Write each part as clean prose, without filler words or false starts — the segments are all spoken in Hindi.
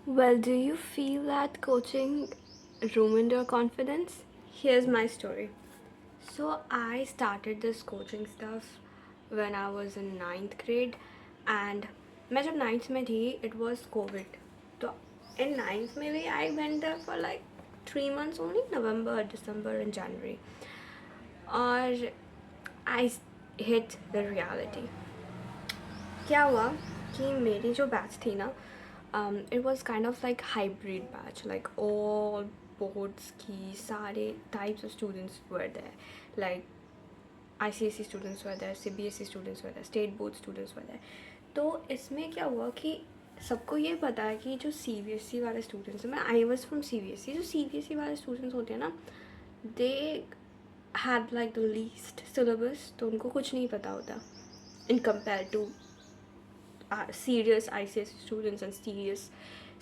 Well, do you feel that coaching ruined your confidence? Here's my story. So, I started this coaching stuff when I was in ninth grade, and मैं जब ninth में थी, it was COVID. So, in ninth में भी I went there for like 3 months only, November, December, and January. और I hit the reality. क्या हुआ कि मेरी जो बैच थी ना, it was kind of like hybrid batch, like all boards की सारे types of students were there, like ICSE students were there, CBSE students were there, state board students were there. तो इसमें क्या हुआ कि सबको ये पता है कि जो CBSE वाले स्टूडेंट्स हैं, मैं आई वॉज फ्रॉम CBSE, जो CBSE वाले स्टूडेंट्स होते हैं ना, they had like the least syllabus, तो उनको कुछ नहीं पता होता in compare to serious ICS students and serious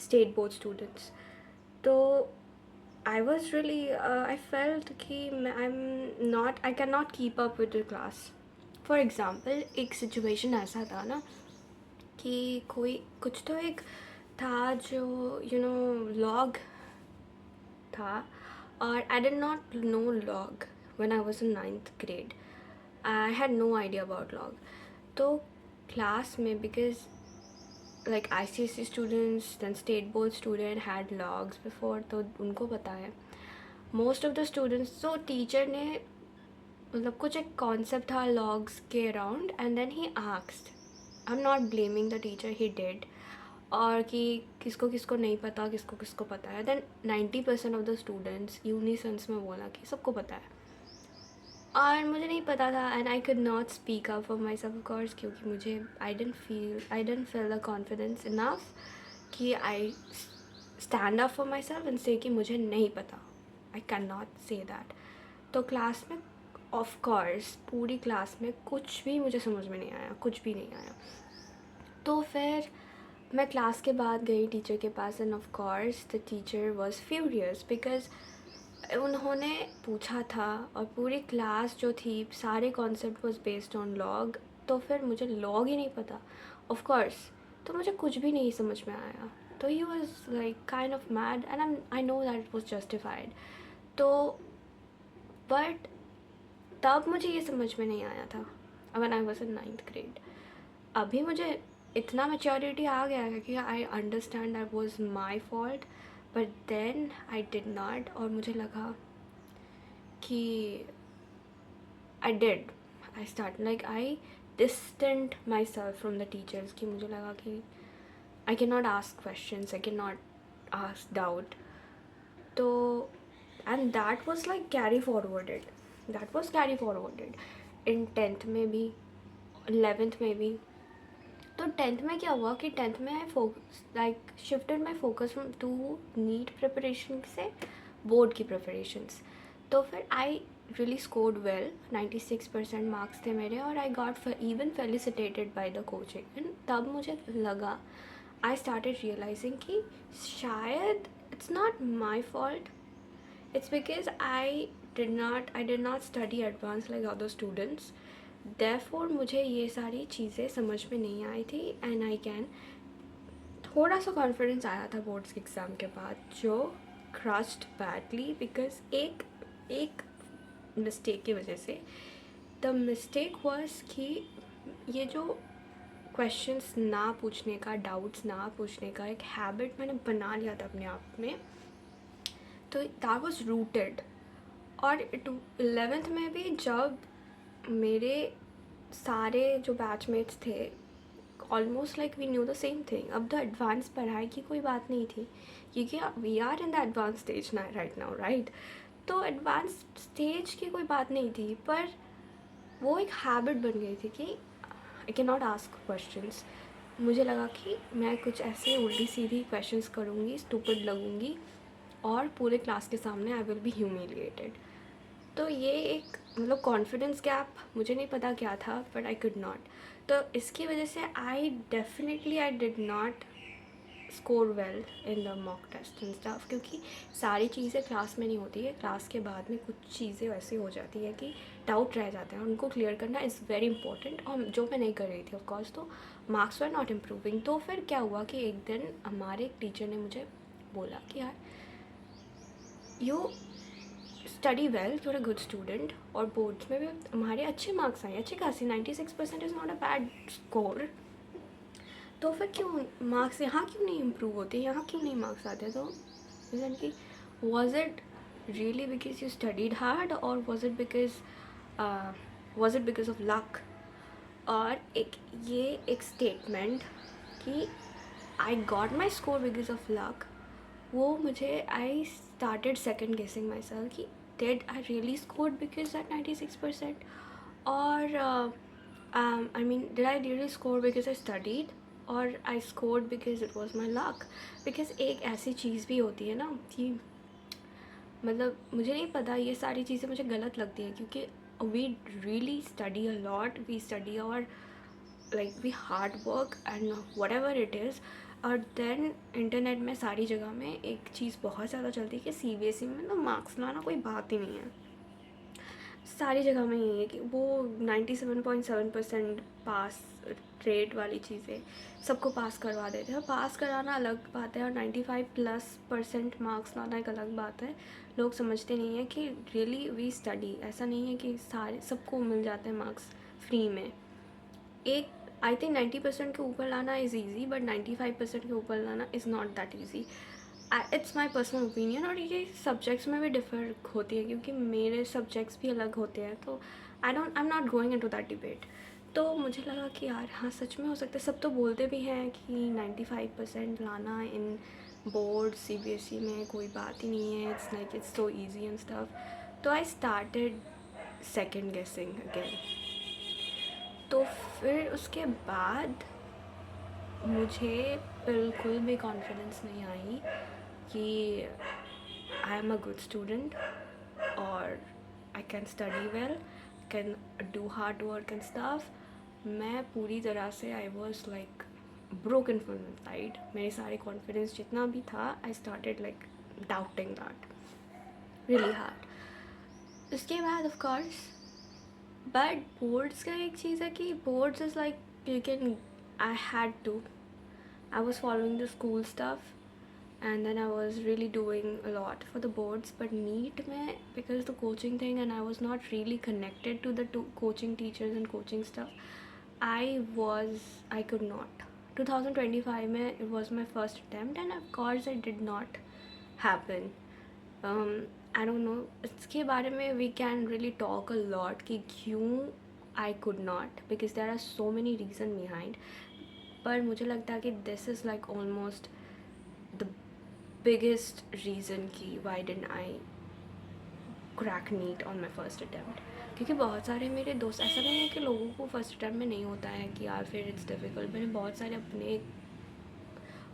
state board students. तो I was really I felt कि I cannot keep up with the class. For example, एक situation ऐसा था ना कि कोई कुछ तो एक था जो log था, और I did not know log when I was in ninth grade. I had no idea about log. तो क्लास में, because like ICSE students then state board student had logs before, तो उनको पता है most of the students. तो टीचर ने मतलब कुछ एक कॉन्सेप्ट था logs के around, and then he asked, I'm not blaming the teacher, he did, और कि किसको किसको नहीं पता, किसको किसको पता है. then 90% ऑफ द स्टूडेंट्स यूनिसेंस में बोला कि सबको पता है, और मुझे नहीं पता था. And I could not speak up for myself course, क्योंकि मुझे I didn't feel the confidence enough कि I stand up for myself and say कि मुझे नहीं पता. I can not say that. तो क्लास में ऑफ कोर्स पूरी क्लास में कुछ भी मुझे समझ में नहीं आया, कुछ भी नहीं आया. तो फिर मैं क्लास के बाद गई टीचर के पास, and of course the teacher was furious because उन्होंने पूछा था और पूरी क्लास जो थी सारे concept was based on log. तो फिर मुझे लॉग ही नहीं पता ऑफ कोर्स, तो मुझे कुछ भी नहीं समझ में आया. तो he was like kind of mad, and I know that it was justified. तो बट तब मुझे ये समझ में नहीं आया था when I was in ninth grade. अभी मुझे इतना मैच्योरिटी आ गया है कि I understand that was my fault, but then I did not. और मुझे लगा कि I start like I distant myself from the teachers, कि मुझे लगा कि आई can not ask questions, I can not ask doubt. तो and that was carry forwarded in tenth में भी, 11th में भी. तो टेंथ में क्या हुआ कि टेंथ में I shifted my focus from to NEET preparation से बोर्ड की प्रिपरेशंस. तो फिर I really scored well, 96% marks थे मेरे, और I got even felicitated by the coaching. And तब मुझे लगा, आई स्टार्टेड रियलाइजिंग कि शायद it's not my fault, it's because I did not study advanced like other students. Therefore मुझे ये सारी चीज़ें समझ में नहीं आई थी. एंड आई कैन थोड़ा सा कॉन्फिडेंस आया था बोर्ड्स के एग्ज़ाम के बाद, जो क्रश्ड बैडली बिकॉज एक मिस्टेक की वजह से. द मिस्टेक वॉज कि ये जो क्वेश्चंस ना पूछने का, डाउट्स ना पूछने का एक हैबिट मैंने बना लिया था अपने आप में, तो दैट वॉज रूटेड. और 11th में भी जब मेरे सारे जो बैचमेट्स थे almost like we knew the same thing, अब द एडवांस पढ़ाई की कोई बात नहीं थी, क्योंकि we are in the advance stage ना राइट नाउ, राइट. तो एडवांस स्टेज की कोई बात नहीं थी, पर वो एक हैबिट बन गई थी कि आई कैन नॉट आस्क क्वेश्चंस. मुझे लगा कि मैं कुछ ऐसे उल्टी सीधी क्वेश्चंस करूँगी, स्टूपिड लगूँगी, और पूरे क्लास के सामने आई विल बी ह्यूमिलिएटेड. तो ये एक मतलब कॉन्फिडेंस गैप, मुझे नहीं पता क्या था, बट आई कुड नॉट. तो इसकी वजह से I did not score well in the mock test and stuff, क्योंकि सारी चीज़ें क्लास में नहीं होती है, क्लास के बाद में कुछ चीज़ें वैसी हो जाती है कि डाउट रह जाते हैं, उनको क्लियर करना इज़ वेरी इंपॉर्टेंट, और जो मैं नहीं कर रही थी ऑफकोर्स, तो मार्क्स वर नॉट इम्प्रूविंग। तो फिर क्या हुआ कि एक दिन हमारे एक टीचर ने मुझे बोला कि यार you study well, you're a good student, और बोर्ड्स में भी हमारे अच्छे मार्क्स आए, अच्छी खासी 96% is not a bad score. तो फिर क्यों मार्क्स यहाँ क्यों नहीं इम्प्रूव होते, यहाँ क्यों नहीं मार्क्स आते? तो रीज़न कि was it really because you studied hard, और was it because of luck? और एक स्टेटमेंट कि I got my score because of luck, वो मुझे I started second guessing myself कि did I really scored because that 96%, और I mean did I really score because I studied, और I scored because it was my luck? Because एक ऐसी चीज़ भी होती है ना कि मतलब मुझे नहीं पता, ये सारी चीज़ें मुझे गलत लगती हैं, क्योंकि we really study a lot, we study और like we hard work and whatever it is. और देन इंटरनेट में सारी जगह में एक चीज़ बहुत ज़्यादा चलती है कि CBSE में ना मार्क्स लाना कोई बात ही नहीं है, सारी जगह में यही है कि वो 97.7% पास रेट वाली चीज़ें सबको पास करवा देते हैं। पास कराना अलग बात है, और 95+% मार्क्स लाना एक अलग बात है। लोग समझते नहीं हैं कि रियली वी स्टडी, ऐसा नहीं है कि सारे सबको मिल जाते हैं मार्क्स फ्री में। एक आई थिंक 90% के ऊपर लाना इज़ ईजी, बट 95% के ऊपर लाना is not that easy. It's my personal opinion, और ये सब्जेक्ट्स में भी डिफ़र होती है, क्योंकि मेरे सब्जेक्ट्स भी अलग होते हैं, तो I am not going into that debate. तो मुझे लगा कि यार हाँ सच में हो सकता है, सब तो बोलते भी हैं कि 95% लाना इन बोर्ड CBSE में कोई बात ही नहीं है, it's like it's so easy and stuff. तो आई स्टार्टेड सेकेंड गेसिंग अगेन। तो फिर उसके बाद मुझे बिल्कुल भी कॉन्फिडेंस नहीं आई कि I am a good student, और I can study well, can do hard work and stuff. मैं पूरी तरह से I was like broken from inside. मेरे सारे कॉन्फिडेंस जितना भी था, I started like doubting that really hard. उसके बाद ऑफ कोर्स, बट बोर्ड्स का एक चीज़ है कि boards is like you can, I had to, I was following the school stuff, and then I was really doing a lot for the boards. But NEET mein, because the coaching thing, and I was not really connected to the two coaching teachers and coaching stuff, I could not. 2025 mein, it was my first attempt, and of course it did not happen. I don't know, इसके बारे में we can really talk a lot कि क्यों I could not, because there are so many reasons behind. पर मुझे लगता है कि this is like almost the biggest reason कि why didn't I crack NEET on my first attempt. क्योंकि बहुत सारे मेरे दोस्त, ऐसा नहीं है कि लोगों को फर्स्ट अटैम्प्ट में नहीं होता है कि यार फिर इट्स डिफ़िकल्ट। मैंने बहुत सारे अपने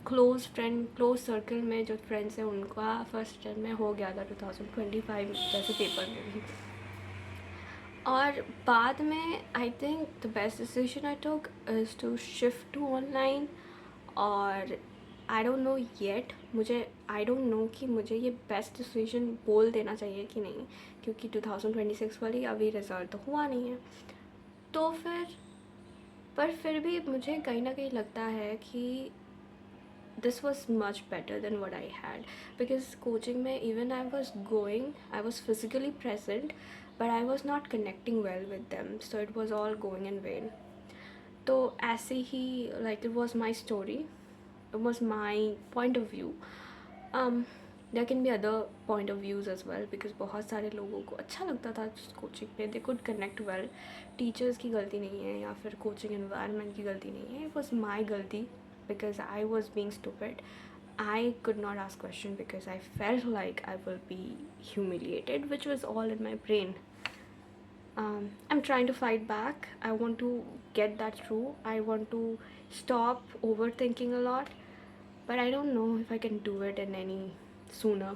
क्लोज सर्कल में जो फ्रेंड्स हैं उनका फर्स्ट अटैम्प्ट में हो गया था 2025 जैसे पेपर में भी। और बाद में I think the best decision I took is to shift to online. और I don't know yet, I don't know कि मुझे ये बेस्ट डिसीजन बोल देना चाहिए कि नहीं, क्योंकि 2026 वाली अभी रिज़ल्ट तो हुआ नहीं है। तो फिर भी मुझे कहीं ना कहीं लगता है कि this was much better than what I had, because coaching में even I was physically present, but I was not connecting well with them, so it was all going in vain. तो ऐसे ही like it was my story, it was my point of view. There can be other point of views as well, because बहुत सारे लोगों को अच्छा लगता था कोचिंग में, they could connect well. Teachers की गलती नहीं है या फिर कोचिंग एनवायरनमेंट की गलती नहीं है, it was my गलती because I was being stupid. I could not ask question because I felt like I will be humiliated, which was all in my brain. I'm trying to fight back. I want to get that through. I want to stop overthinking a lot, but I don't know if I can do it in any sooner.